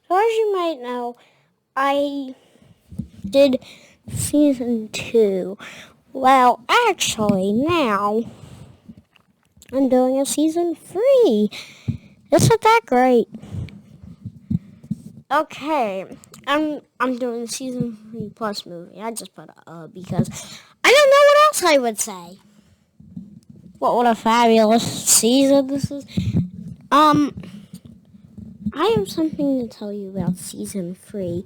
So as you might know, I did season 2. Well, actually, now I'm doing a season 3. Isn't that great? Okay, I'm doing the season 3 plus movie. I just put because I don't know what else I would say. What a fabulous season this is. I have something to tell you about season 3.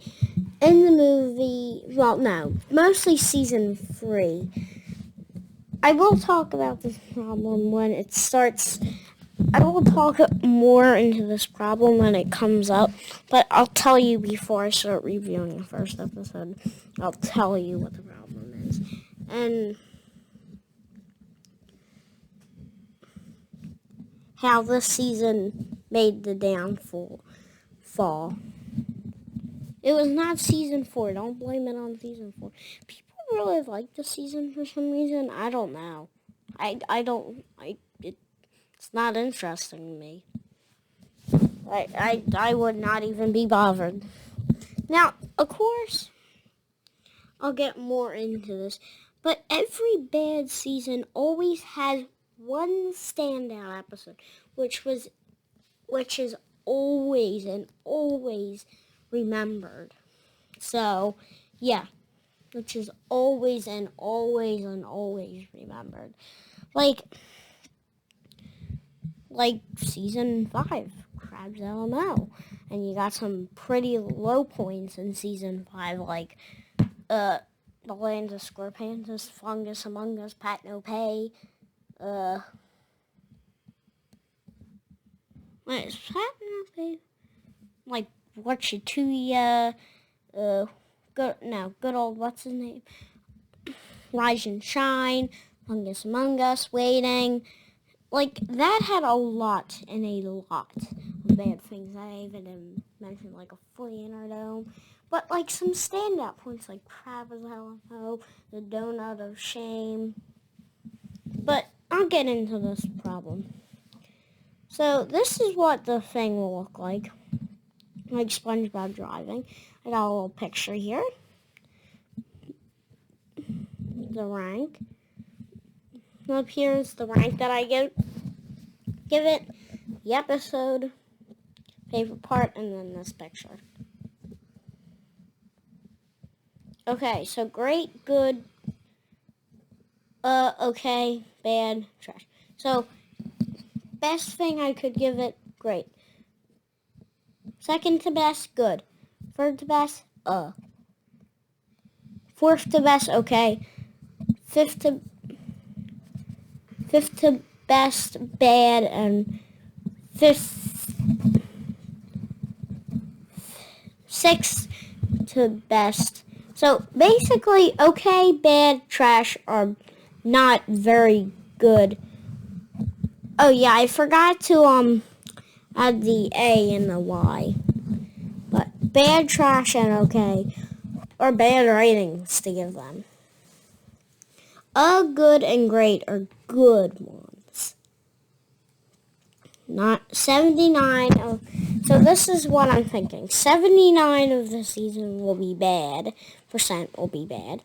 In the movie, well, no, mostly season 3. I will talk about this problem when it starts. I will talk more into this problem when it comes up, but I'll tell you before I start reviewing the first episode. I'll tell you what the problem is. And how this season made the downfall. It was not season 4. Don't blame it on season 4. People really like the season for some reason. I don't know. It's not interesting to me. I would not even be bothered. Now, of course, I'll get more into this, but every bad season always has one standout episode, which is always and always remembered. So, yeah, which is always and always and always remembered. Like season 5, Crabs LMO. And you got some pretty low points in season 5, like the Land of Scorpions, Fungus Among Us, Pat No Pay. Wait, is Pat No Pay? Like Watchatuya, good old, what's his name? Rise and Shine, Fungus Among Us, Waiting. Like, that had a lot of bad things. I even didn't mention, like, a Flea Dome. But, like, some standout points, like Crab as LMO, the Donut of Shame. But I'll get into this problem. So, this is what the thing will look like SpongeBob driving. I got a little picture here. The rank. Up here is the rank that I give it, the episode, favorite part, and then this picture. Okay, so great, good, okay, bad, trash. So, best thing I could give it, great. Second to best, good. Third to best, Fourth to best, okay. Fifth to best, bad, and sixth to best. So basically, okay, bad, trash are not very good. Oh yeah, I forgot to add the A and the Y. But bad, trash, and okay are bad ratings to give them. Good, and great are good ones. Not 79. So this is what I'm thinking. 79 of the season will be bad. Percent will be bad.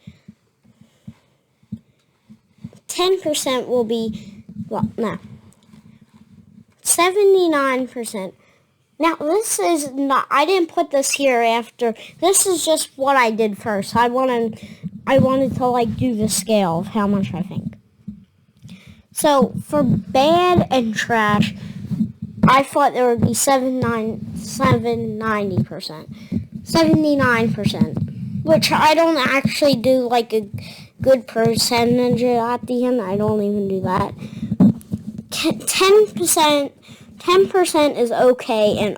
10% will be, well, no. 79%. Now, this is not, I didn't put this here after. This is just what I did first. I wanted to, like, do the scale of how much I think. So, for bad and trash, I thought there would be 90%. 79%. Which I don't actually do, like, a good percentage at the end. I don't even do that. 10% is okay and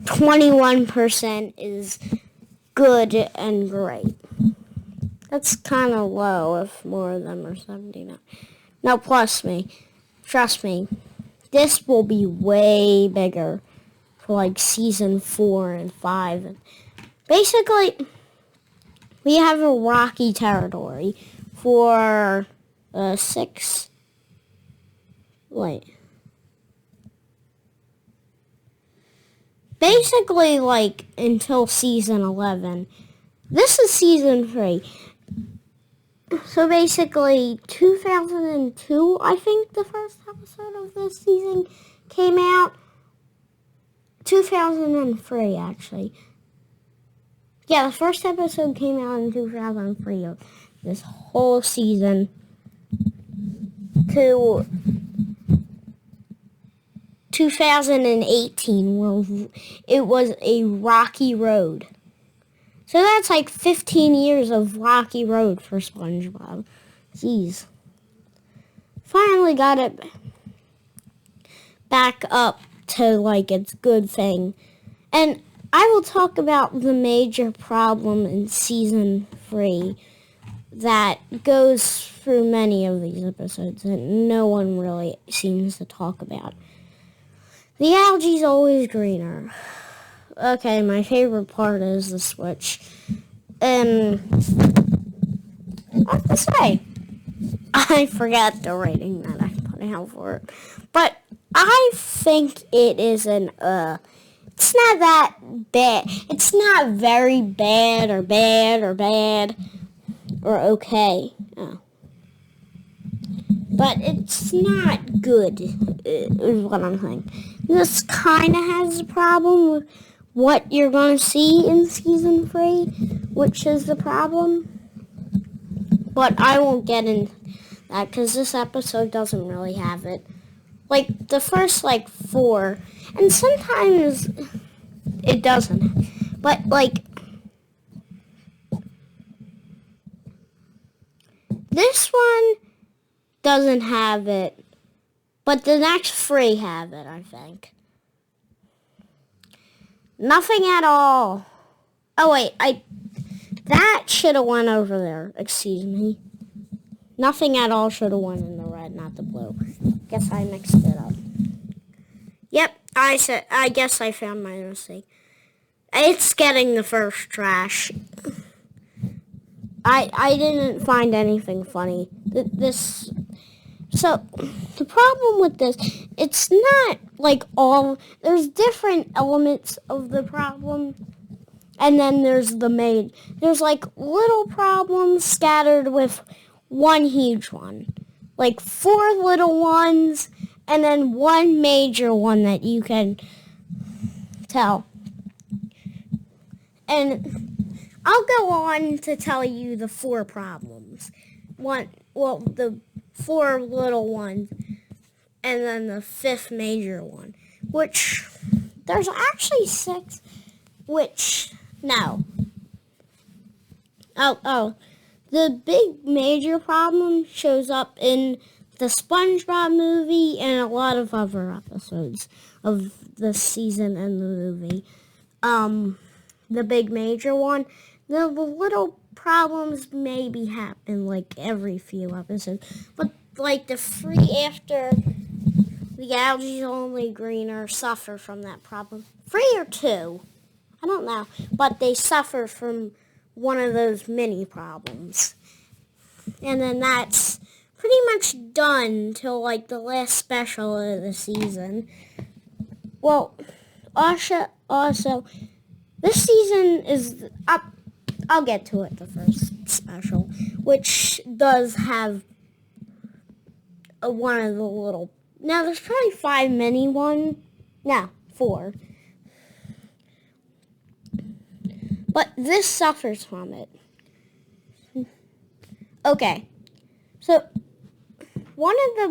21% is good and great. That's kind of low if more of them are 79. Now, trust me, this will be way bigger for like season 4 and 5. Basically, we have a rocky territory for 6. Wait. basically, like, until season 11. This is season 3. So basically, 2002, I think the first episode of this season came out. 2003, actually. Yeah, the first episode came out in 2003 of this whole season to 2018, where it was a rocky road. So that's like 15 years of rocky road for SpongeBob. Jeez. Finally got it back up to like its good thing. And I will talk about the major problem in season 3 that goes through many of these episodes that no one really seems to talk about. The algae's always greener. Okay, my favorite part is the switch. And I have to say, I forgot the rating that I put out for it. But I think it is it's not that bad. It's not very bad or okay. Oh. But it's not good, is what I'm saying. This kind of has a problem with what you're going to see in season 3, which is the problem. But I won't get into that because this episode doesn't really have it. Like, the first, 4, and sometimes it doesn't. But, this one doesn't have it, but the next 3 have it, I think. Nothing at all. Oh, wait, that should have went over there. Excuse me. Nothing at all should have went in the red, not the blue. Guess I mixed it up. Yep, I guess I found my mistake. It's getting the first trash. I didn't find anything funny. So, the problem with this, it's not there's different elements of the problem, and then there's there's little problems scattered with one huge one. 4 little ones, and then one major one that you can tell. And I'll go on to tell you the 4 problems. The 4 little ones, and then the 5th major one, which there's actually 6, which, no. The big major problem shows up in the SpongeBob movie and a lot of other episodes of the season and the movie. The big major one, the little problems maybe happen every few episodes, but the 3 after the algae's only greener suffer from that problem. 3 or 2, I don't know, but they suffer from one of those mini problems. And then that's pretty much done till the last special of the season. Well, also this season is up. I'll get to it, the first special, which does have one of the little... Now, there's probably 5 mini ones. No, 4. But this suffers from it. Okay. So, one of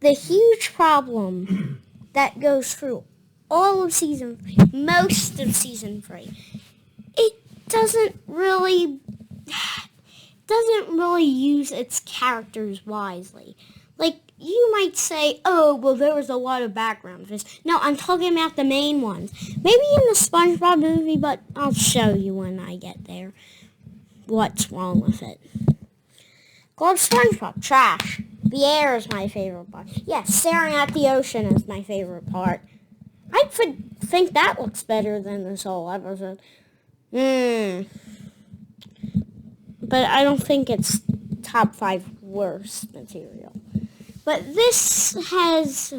the huge problem that goes through all of season 3, most of season 3, it doesn't really use its characters wisely. You might say, oh, well, there was a lot of background for this. No, I'm talking about the main ones. Maybe in the SpongeBob movie, but I'll show you when I get there what's wrong with it. Called SpongeBob, trash. The air is my favorite part. Yes, staring at the ocean is my favorite part. I think that looks better than this whole episode. But I don't think it's top 5 worst material. But this has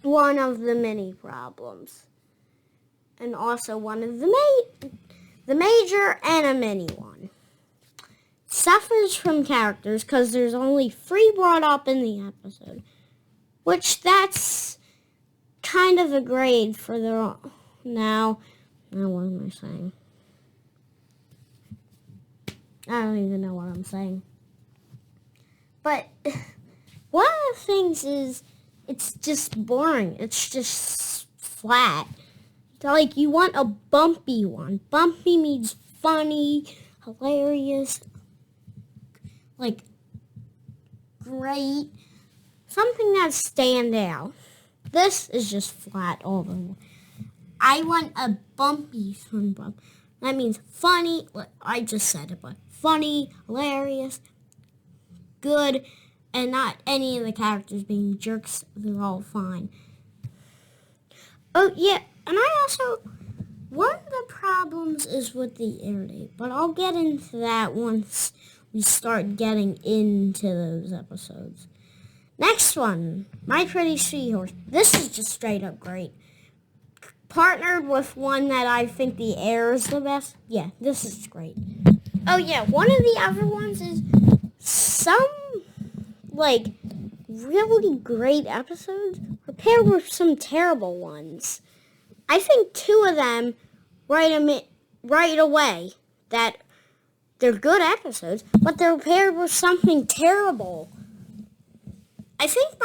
one of the many problems. And also one of the major and a mini one. Suffers from characters because there's only 3 brought up in the episode. Which that's kind of a grade for the... Now what am I saying? I don't even know what I'm saying. But one of the things is it's just boring. It's just flat. Like, you want a bumpy one. Bumpy means funny, hilarious, like, great. Something that stands out. This is just flat all the way. I want a bumpy SpongeBob. That means funny. I just said it, but funny, hilarious, good, and not any of the characters being jerks. They're all fine. Oh, yeah, and I also... One of the problems is with the air date, but I'll get into that once we start getting into those episodes. Next one, My Pretty Seahorse. This is just straight up great. Partnered with one that I think the air is the best. Yeah, this is great. Oh yeah, one of the other ones is some, like, really great episodes paired with some terrible ones. I think 2 of them right away that they're good episodes, but they're paired with something terrible. I think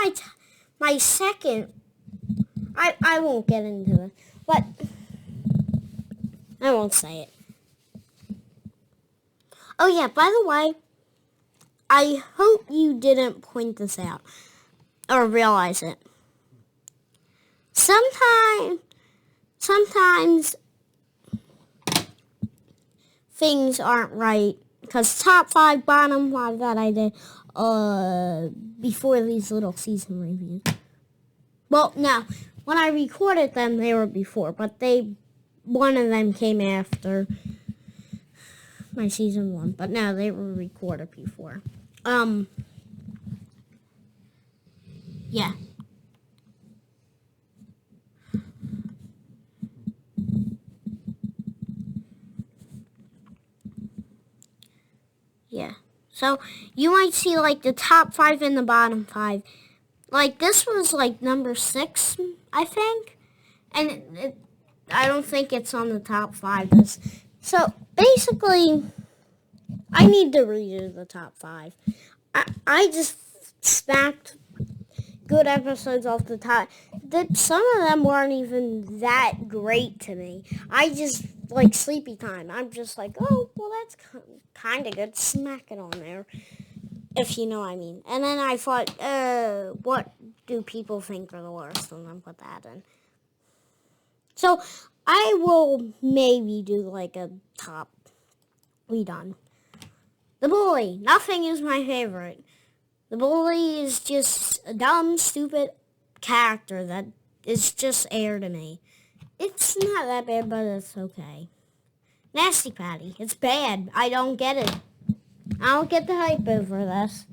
my second, I won't get into it, but I won't say it. Oh yeah, by the way, I hope you didn't point this out or realize it. Sometimes things aren't right because top 5, bottom 5 that I did before these little season reviews. Well, no, when I recorded them, they were before, but one of them came after my season 1, but no, they were recorded before. Yeah. Yeah. So you might see like the top 5 and the bottom 5. Like this was like number 6, I think. And I don't think it's on the top 5. So basically, I need to redo the top 5. I just smacked good episodes off the top. Some of them weren't even that great to me. I just like Sleepy Time. I'm just like, oh, well, that's kind of good. Smack it on there, if you know what I mean. And then I thought, what do people think are the worst? And then put that in. So I will maybe do like a top redone. The Bully. Nothing is my favorite. The Bully is just a dumb, stupid character that is just air to me. It's not that bad, but it's okay. Nasty Patty. It's bad. I don't get it. I don't get the hype over this.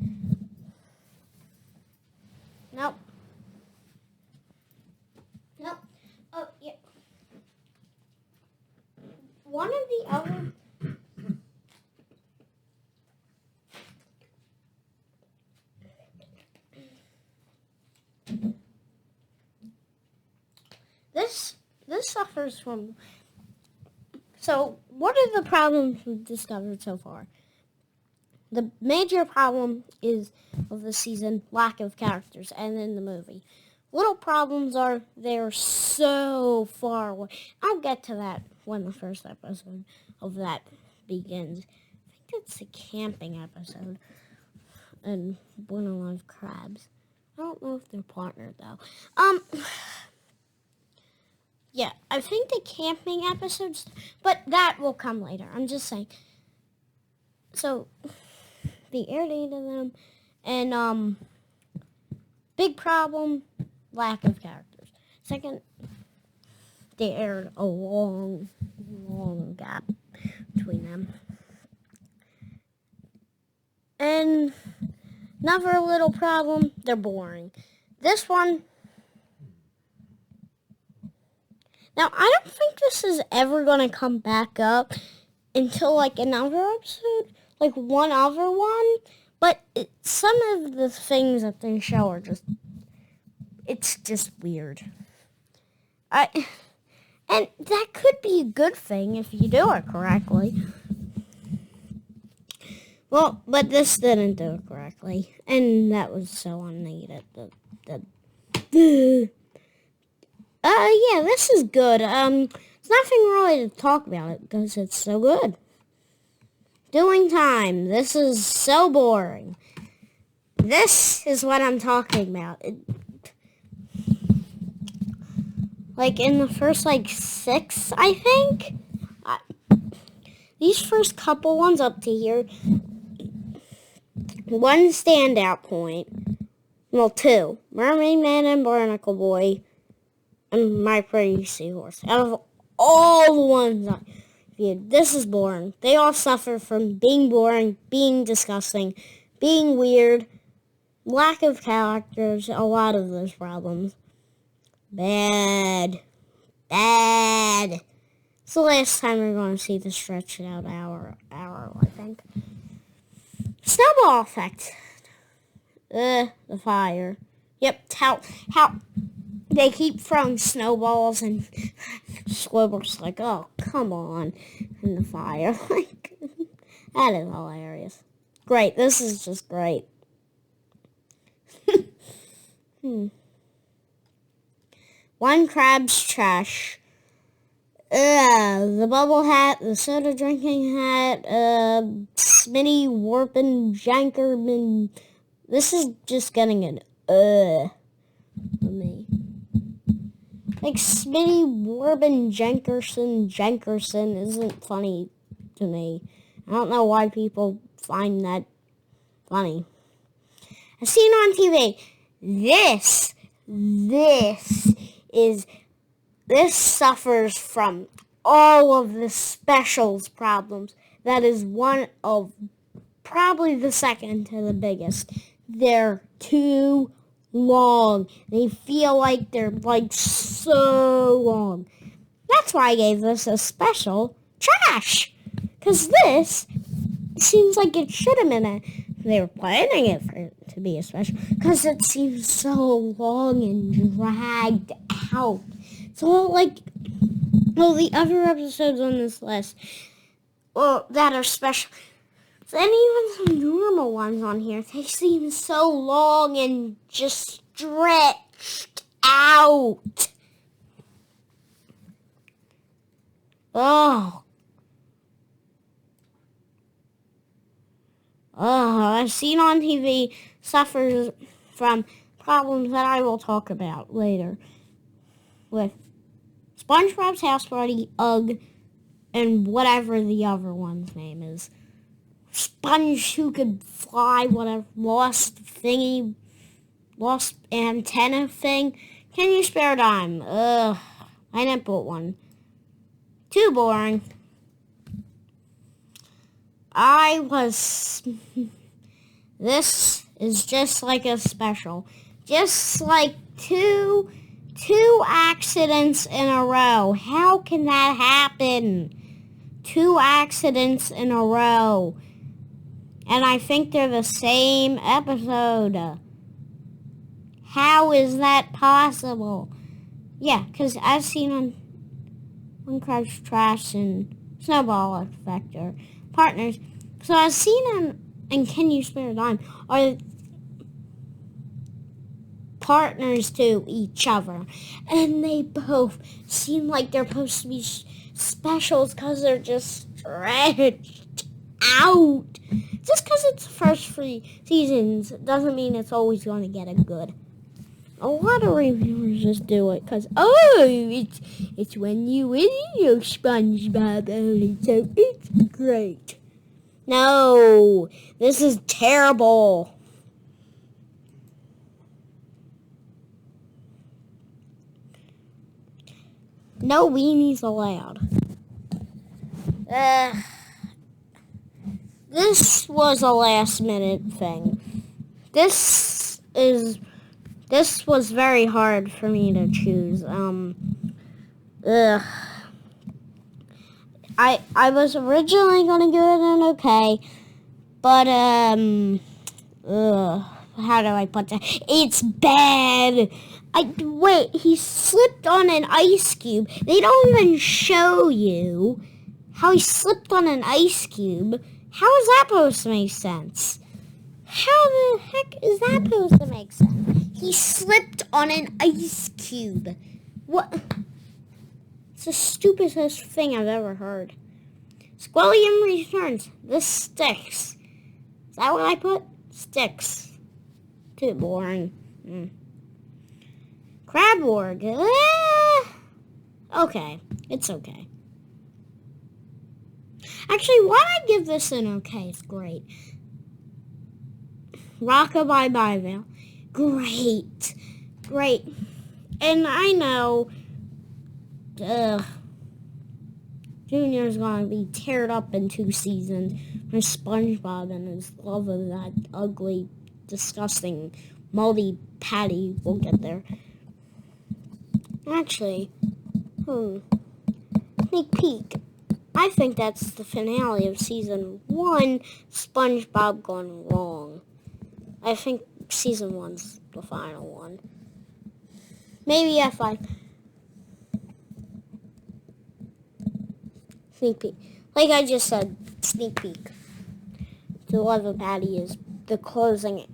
Nope. Nope. Oh, yeah. One of the other... This suffers from... So, what are the problems we've discovered so far? The major problem is of the season, lack of characters, and in the movie. Little problems are they're so far away. I'll get to that when the first episode of that begins. I think it's a camping episode. And Born Alive Crabs. I don't know if they're partnered, though. Yeah, I think the camping episodes, but that will come later. I'm just saying. So, the air date of them, and, big problem, lack of characters. Second, they aired a long gap between them. And another little problem, they're boring. This one, Now, I don't think this is ever going to come back up until, like, another episode, like one other one. But some of the things that they show are it's just weird. And that could be a good thing if you do it correctly. Well, but this didn't do it correctly, and that was so unneeded. Yeah, this is good. There's nothing really to talk about it because it's so good. Doing time. This is so boring. This is what I'm talking about. Like in the first 6, I think. These first couple ones up to here. One standout point. Well, 2. Mermaid Man and Barnacle Boy. And My Pretty Seahorse. Out of all the ones I viewed, this is boring. They all suffer from being boring, being disgusting, being weird, lack of characters, a lot of those problems. Bad. It's the last time we're going to see the stretched out hour, I think. Snowball effect. The fire. Yep, how they keep throwing snowballs and Squibber's like, oh, come on, in the fire. Like, that is hilarious. Great, this is just great. One crab's trash. The bubble hat, the soda drinking hat, Smitty Warpin Jankerman. This is just getting an for me. Like Smitty Warpin Jankerson isn't funny to me. I don't know why people find that funny. I've seen on TV. This suffers from all of the specials problems. That is one of probably the second to the biggest. They're too long. They feel like they're so long. That's why I gave this a special trash. Because this seems like it should have been they were planning it for it to be a special. Because it seems so long and dragged out. So, the other episodes on this list, that are special, and even some normal ones on here, they seem so long and just stretched out. I've seen on TV suffers from problems that I will talk about later with SpongeBob's House Party, Ugg, and whatever the other one's name is. Sponge who could fly, whatever, lost antenna thing. Can you spare a dime? I didn't put one. Too boring. This is just like a special. Just like two accidents in a row. How can that happen? 2 accidents in a row. And I think they're the same episode. How is that possible? Yeah, because I've seen on Crab's Trash and Snowball Effector partners. So I've seen and Can You Spare a Dime are partners to each other, and they both seem like they're supposed to be specials because they're just stretched out. Just because it's the first 3 seasons doesn't mean it's always going to get a good. A lot of reviewers just do it because it's when you win your SpongeBob only, so it's great. No, this is terrible. No weenies allowed. This was a last minute thing. This was very hard for me to choose. Ugh. I was originally gonna give it an okay, but how do I put that? It's bad. Wait, he slipped on an ice cube. They don't even show you how he slipped on an ice cube. How is that supposed to make sense? How the heck is that supposed to make sense? He slipped on an ice cube. What? It's the stupidest thing I've ever heard. Squilliam returns. This sticks. Is that what I put? Sticks. Too boring. Crabborg. Okay. It's okay. Actually, why did I give this an okay? It's great. Rockabye Byvale. Great. Great. And I know Junior's gonna be teared up in 2 seasons for SpongeBob and his love of that ugly, disgusting, moldy patty. We'll get there. Actually, sneak peek. I think that's the finale of season 1, SpongeBob gone wrong. I think season 1's the final one. Maybe F5. Sneak peek. Like I just said, sneak peek. The love of Patty is the closing.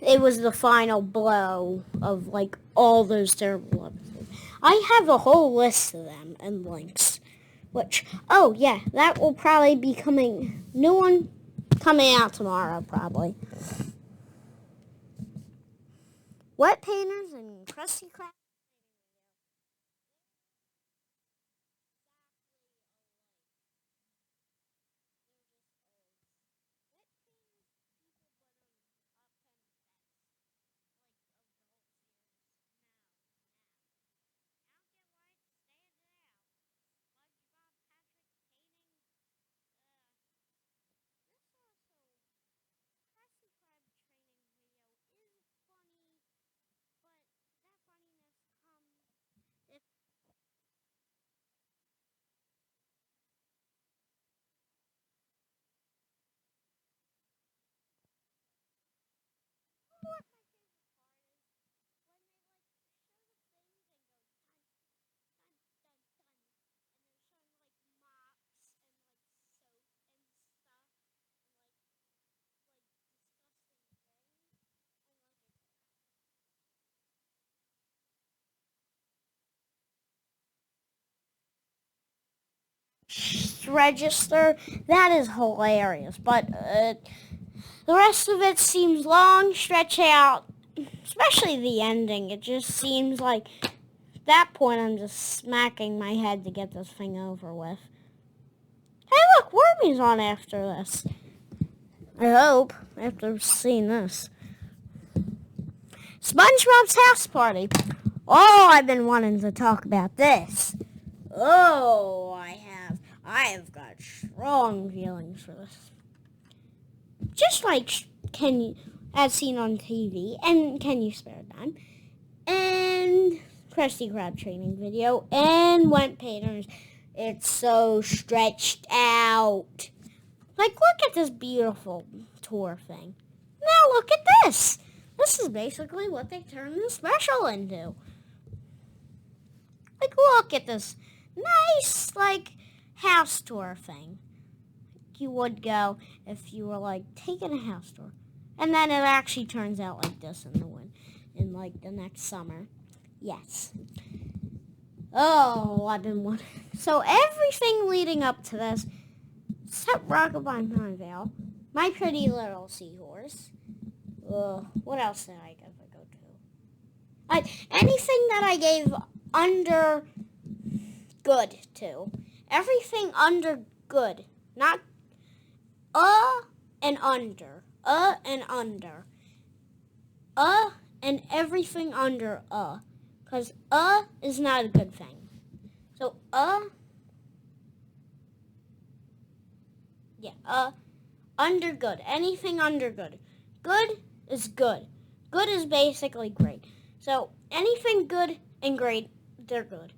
It was the final blow of like all those terrible episodes. I have a whole list of them and links. Which, oh yeah, that will probably be coming. New one coming out tomorrow, probably. Wet Painters and Krusty Krab. Register. That is hilarious, but the rest of it seems long, stretch out, especially the ending. It just seems like at that point I'm just smacking my head to get this thing over with. Hey look, Wormy's on after this. I hope, after seeing this. SpongeBob's house party. Oh, I've been wanting to talk about this. Oh, I have got strong feelings for this. Just like as seen on TV, and Can You Spare a Dime, and Krusty Krab training video, and Wet Painters. It's so stretched out. Like, look at this beautiful tour thing. Now look at this. This is basically what they turned the special into. Like, look at this nice, like, house tour thing. You would go if you were, like, taking a house tour. And then it actually turns out like this in like, the next summer. Yes. Oh, I've been wanting. So everything leading up to this, except Rockabye Pinevale, My Pretty Little Seahorse. What else did I go to? Anything that I gave under good to. Everything under good. Not and under. And under. And everything under Because is not a good thing. So under good. Anything under good. Good is good. Good is basically great. So anything good and great, they're good.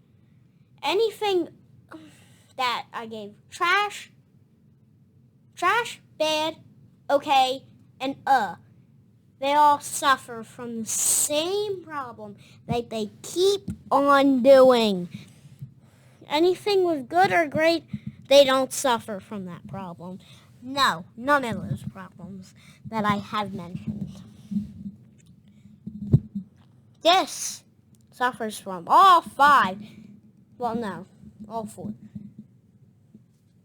anything that I gave trash, bad, okay, and they all suffer from the same problem that they keep on doing. Anything with good or great, they don't suffer from that problem. No, none of those problems that I have mentioned. This suffers from all 5. Well, no, all 4.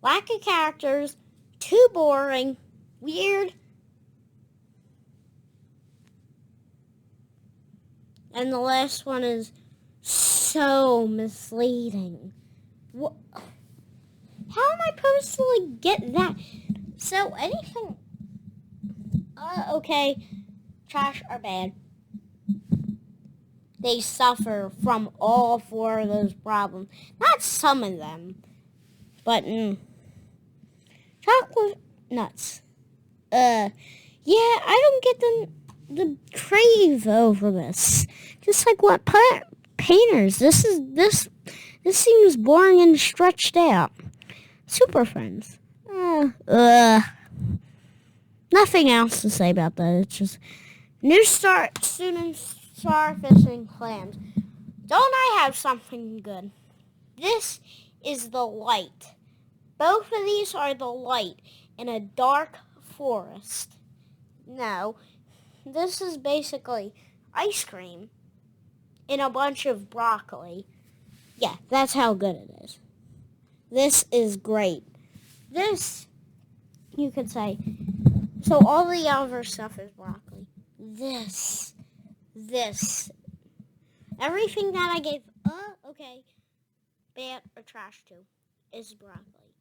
Lack of characters, too boring, weird, and the last one is so misleading. What? How am I supposed to get that? So anything, okay, trash or bad, they suffer from all 4 of those problems. Not some of them, but chocolate nuts. Yeah, I don't get the crave over this. Just like what painters. This seems boring and stretched out. Super Friends. Nothing else to say about that. It's just new students starfishing clams. Don't I have something good? This is the light. Both of these are the light in a dark forest. No, this is basically ice cream in a bunch of broccoli. Yeah, that's how good it is. This is great. This, you could say, so all the other stuff is broccoli. This, everything that I gave, okay, bad or trash to, is broccoli.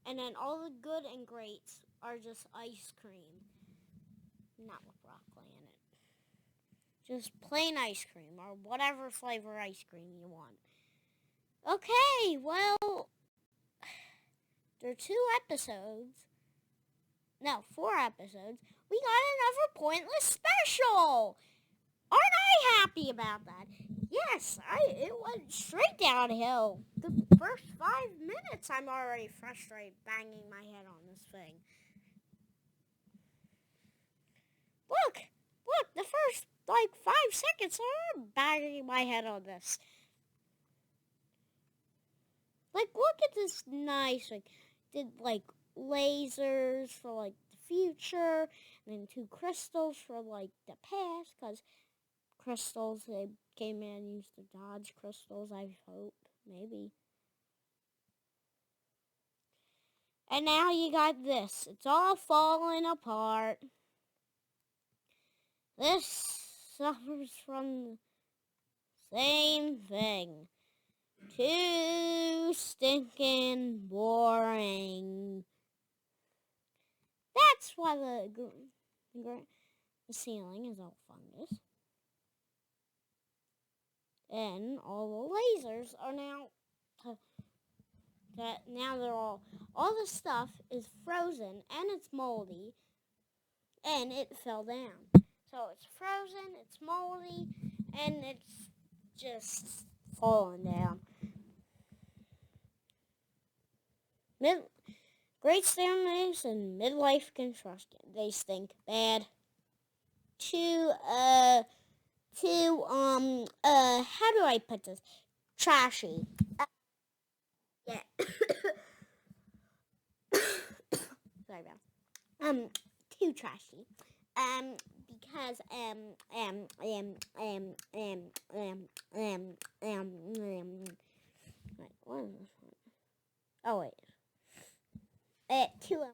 And then all the good and greats are just ice cream. Not with broccoli in it. Just plain ice cream or whatever flavor ice cream you want. Okay, well, there are 2 episodes. No, 4 episodes. We got another pointless special. Aren't I happy about that? Yes, it went straight downhill. The first 5 minutes, I'm already frustrated banging my head on this thing. Look, the first 5 seconds, I'm banging my head on this. Look at this nice, did lasers for the future, and then 2 crystals for the past, because crystals, they came in and used to dodge crystals, I hope, maybe. And now you got this. It's all falling apart. This suffers from the same thing. Too stinking boring. That's why the ceiling is all fungus. And all the lasers are now they're all the stuff is frozen and it's moldy and it fell down. So it's frozen, it's moldy, and it's just falling down. Great stairmates and midlife construction. They stink bad. How do I put this? Trashy. Yeah. Sorry about. Too trashy. Because wait, what is this one? Oh wait. Too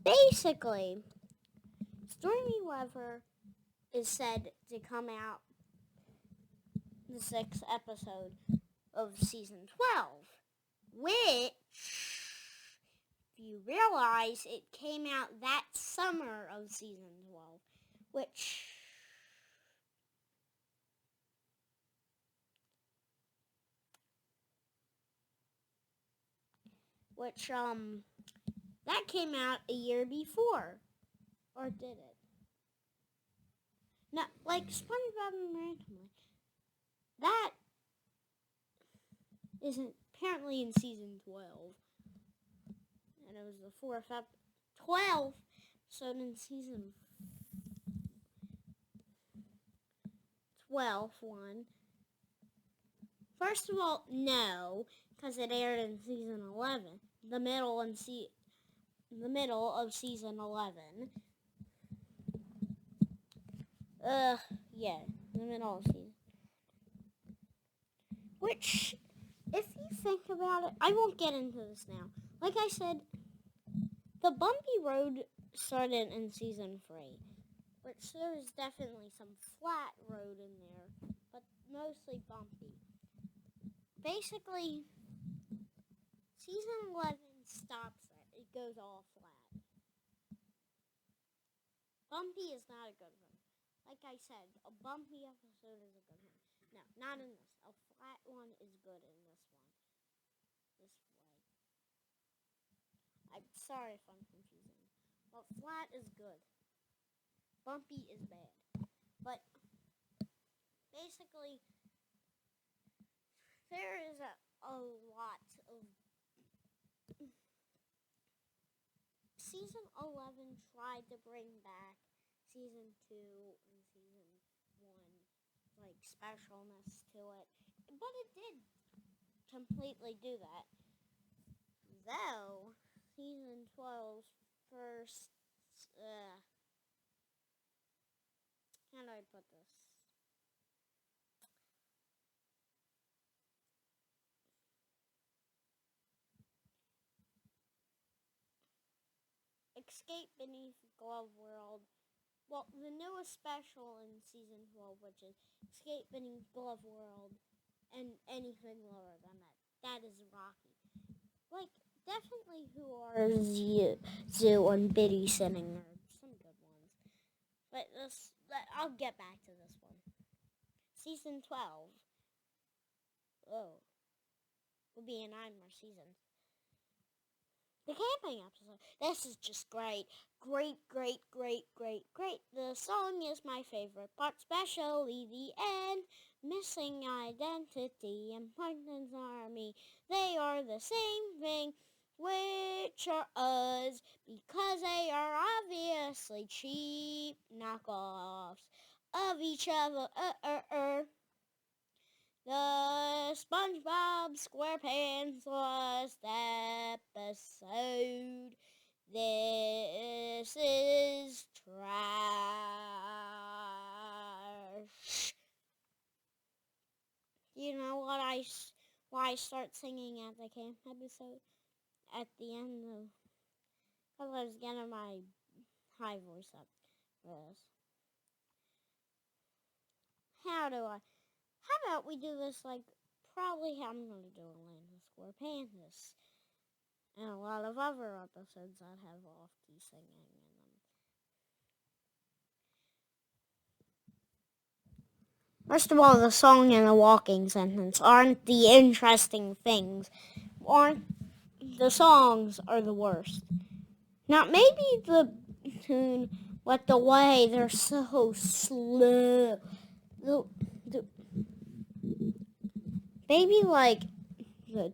Basically, Stormy Weather is said to come out the 6th episode of season 12, which, if you realize, it came out that summer of season 12, which that came out a year before, or did it? No, like SpongeBob and Randomly. That isn't apparently in season 12, and it was the 12th episode in season 12 one. First of all, no, because it aired in season 11, the middle of season 11. Yeah, the middle of season. Which, if you think about it, I won't get into this now. Like I said, the bumpy road started in season 3, which there was definitely some flat road in there, but mostly bumpy. Basically, season 11 stops it. It goes all flat. Bumpy is not a good one. Like I said, a bumpy episode is a good one. No, not in this. A flat one is good in this one. This way. I'm sorry if I'm confusing. But flat is good. Bumpy is bad. But basically, there is a lot of... Season 11 tried to bring back season 2 and season 1, like, specialness to it. But it did completely do that. Though, season 12's first, how do I put this? Escape Beneath Glove World. Well, the newest special in season 12, which is Escape Beneath Glove World, and anything lower than that. That is Rocky. Like, definitely Who Are Zoo and Biddy Sitting are some good ones. But I'll get back to this one. Season 12. Oh. Will be in 9 more seasons. The camping episode. This is just great. Great. The song is my favorite part, especially the end. Missing identity and Plankton's army. They are the same thing, which are us, because they are obviously cheap knockoffs of each other. The SpongeBob SquarePants Lost episode. This is trash. You know what why I start singing at the camp episode? At the end of... because I was getting my high voice up for this. How about we do this like probably how I'm going to do a Land of SquarePants and a lot of other episodes that have off-key singing in them. First of all, the song and the walking sentence aren't the interesting things. The songs are the worst. Now, maybe the tune, but the way they're so slow. Maybe like the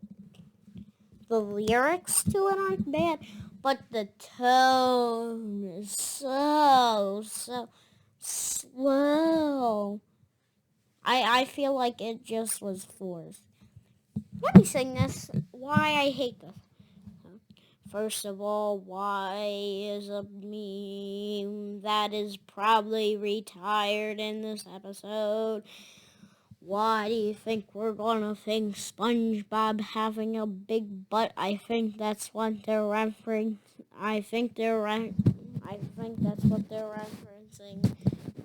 lyrics to it aren't bad, but the tone is so slow. I feel like it just was forced. Let me sing this. Why I hate this. First of all, why is a meme that is probably retired in this episode? Why do you think we're gonna think SpongeBob having a big butt? I think that's what they're referring. I think I think that's what they're referencing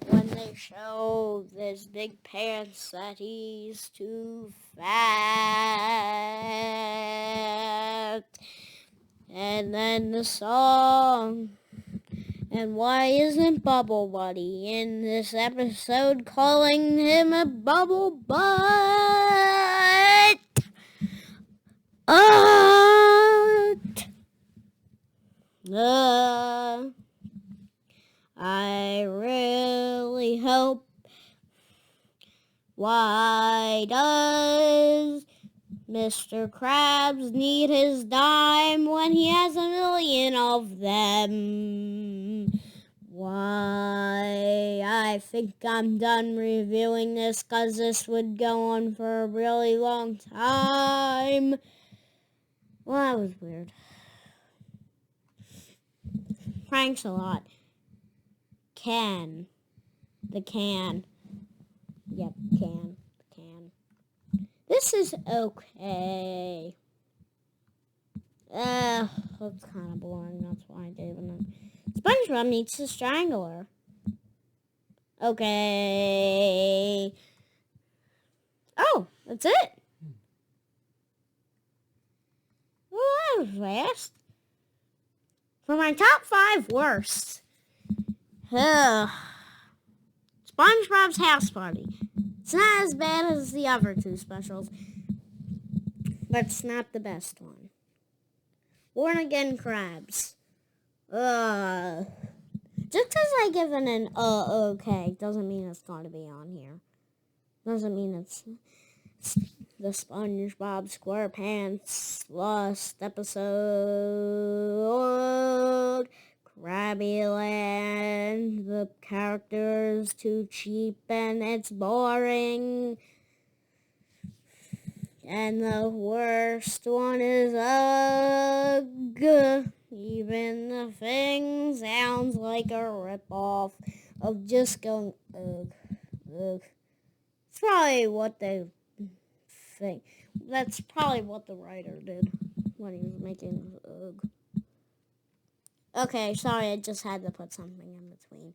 when they show this big pants that he's too fat. And then the song. And why isn't Bubble Buddy in this episode calling him a bubble butt? I really hope. Why does Mr. Krabs need his dime when he has a million of them? Why? I think I'm done reviewing this because this would go on for a really long time. Well, that was weird. Thanks a lot. The can. Yep, can. This is okay. That's kind of boring. That's why I gave it a... SpongeBob needs a strangler. Okay. Oh, that's it. Well, that was fast. For my top 5 worst. SpongeBob's House Party. It's not as bad as the other 2 specials, but it's not the best one. Born Again Krabs. Just because I give it an okay doesn't mean it's going to be on here. Doesn't mean it's the SpongeBob SquarePants Lost episode. Krabby Land. The character's too cheap and it's boring. And the worst one is ugh. Even the thing sounds like a ripoff of just going ugh. It's probably what they think. That's probably what the writer did when he was making ugh. Okay, sorry, I just had to put something in between.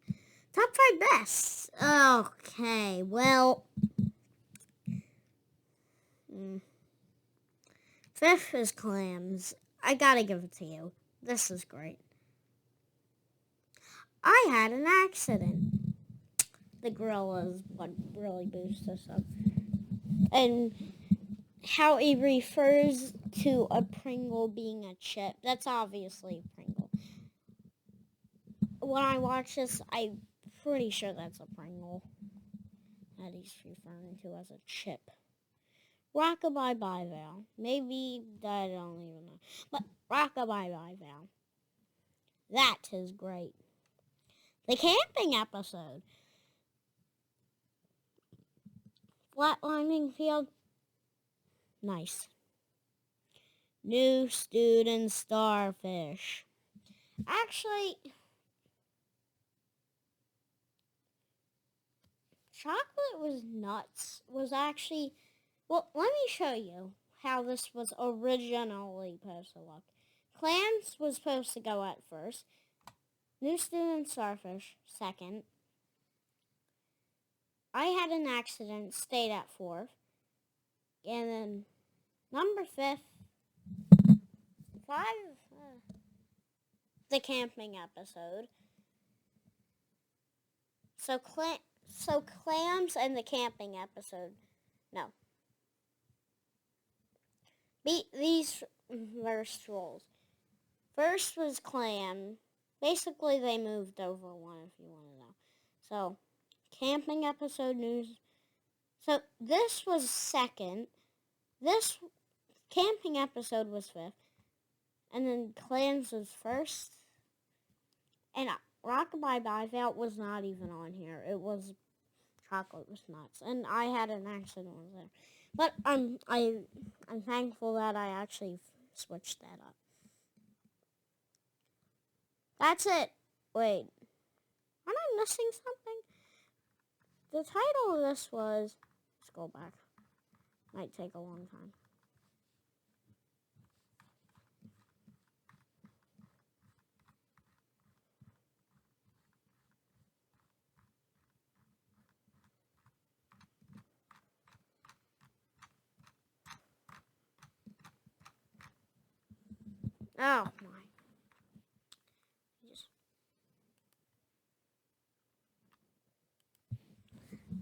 Top 5 best. Okay, well. 5th is clams. I gotta give it to you. This is great. I had an accident. The gorilla is what really boosts us up. And how he refers to a Pringle being a chip. That's obviously a Pringle. When I watch this, I'm pretty sure that's a Pringle that he's referring to as a chip. Rockabye Bye Val. Maybe, I don't even know. But Rockabye Bye Val. That is great. The camping episode. Flatlining field. Nice. New student starfish. Actually, chocolate was nuts. Was actually... Well, let me show you how this was originally supposed to look. Clams was supposed to go at first. New student starfish, second. I had an accident, stayed at 4th. And then number 5th, the camping episode. So clams and the camping episode. No. These first roles. First was clam. Basically, they moved over one, if you want to know. So, camping episode news. So, this was second. This camping episode was 5th. And then clams was first. And Rockabye Bye Val was not even on here. It was chocolate was nuts. And I had an accident there. But I'm thankful that I actually switched that up. That's it. Wait. Am I missing something? The title of this was... Let's go back. Might take a long time. Oh my.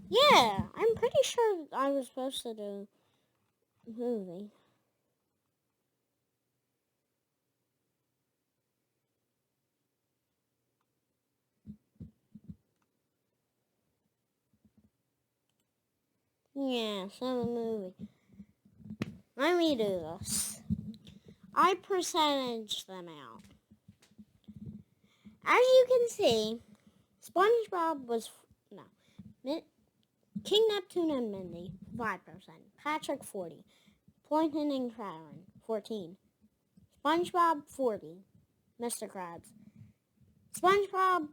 Yeah, I'm pretty sure I was supposed to do a movie. Yeah, so a movie. Let me do this. I percentage them out. As you can see, SpongeBob was King Neptune and Mindy 5%, Patrick 40, Plankton and Karen 14, SpongeBob 40, Mr. Krabs. SpongeBob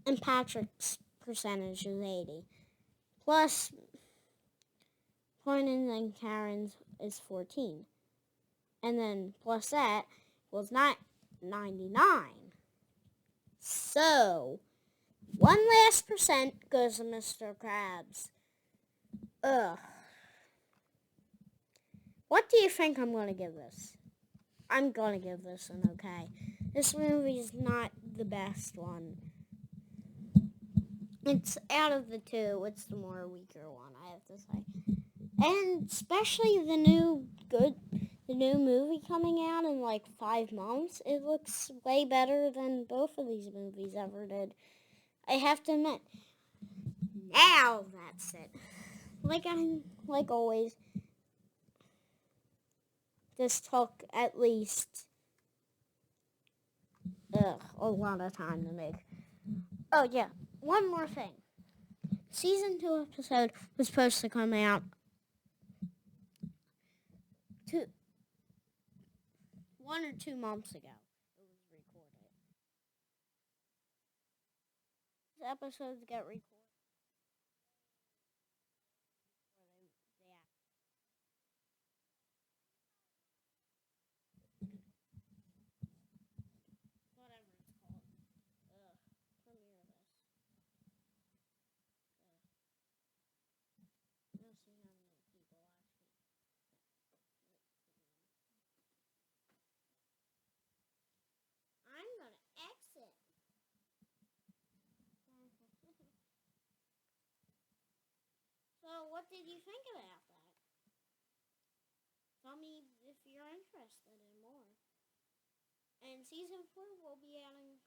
and Patrick's percentage is 80, plus Plankton and Karen's is 14, and then plus that was not 99. So, one last percent goes to Mr. Krabs. Ugh. What do you think I'm going to give this? I'm going to give this an okay. This movie is not the best one. It's out of the two, it's the more weaker one, I have to say. And especially the new movie coming out in like 5 months, it looks way better than both of these movies ever did. I have to admit. Now that's it. Like always, this took at least a lot of time to make. Oh yeah, one more thing. Season 2 episode was supposed to come out 1 or 2 months ago. It was recorded. These episodes get recorded. Whatever it's called. Premiere this. We'll see how many people actually. I'm gonna exit. So, what did you think about that? Tell me if you're interested in more. And season 4 will be out in